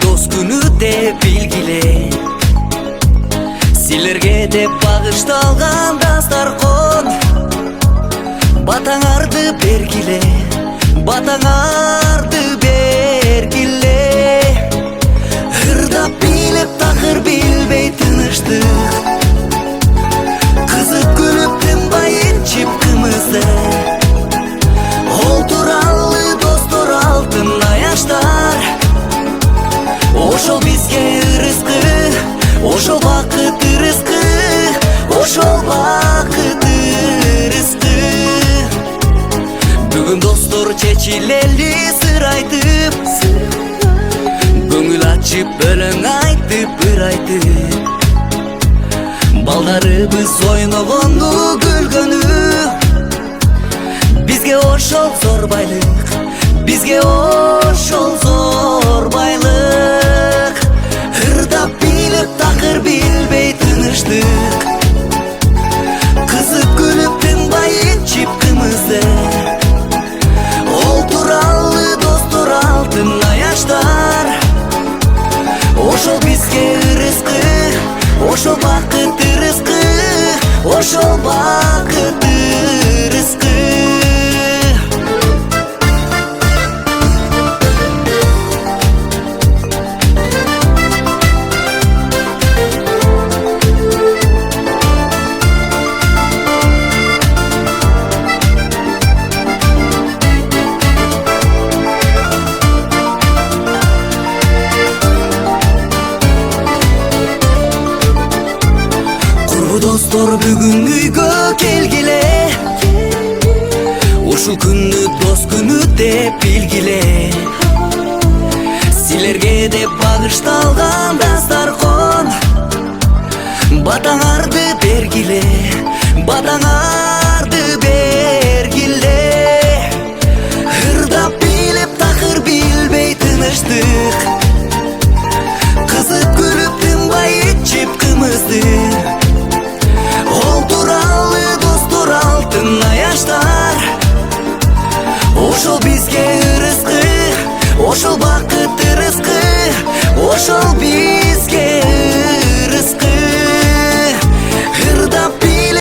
дос күнү деп билгиле. Силерге деп багышталган дастаркон, батаңарды бергиле, батаңарды бергиле. Ырдап билеп такыр билбей тыныштык, кызып күлүп тынбай ичип кымызды. Олтуралы достор алтын аяштар, ошол бизге ырыскы, ошол бакыт ырыскы, ошол бакыт ырыскы. Бүгүн достор чечилели сыр айтып, көңүл ачып өлөң айтып, ыр айтып. Балдарыбыз ойногону күлгөнү, бизге ошол зор байлык, бизге ошол зор байлык. Ырдап билеп такыр билбей тыныштык, кызып күлүп тынбай ичип кымызды. Олтуралы достор алтын аяштар, ошол бизге ырыскы, ошол бакыт ырыскы, ошол бакыт ырыскы. Достор бүгүн үйгө келгиле, ушул күнү дос күнү деп билгиле. Силерге деп багышталган дастаркон, батаңарды бергиле, батаңарды бергиле. Ырдап билеп такыр билбей тыныштык, кызып күлүп тынбай ичип кымызды. Олтуралы достор алтын аяштар, ошол бизге ырыскы, ошол бакыт ырыскы, ошол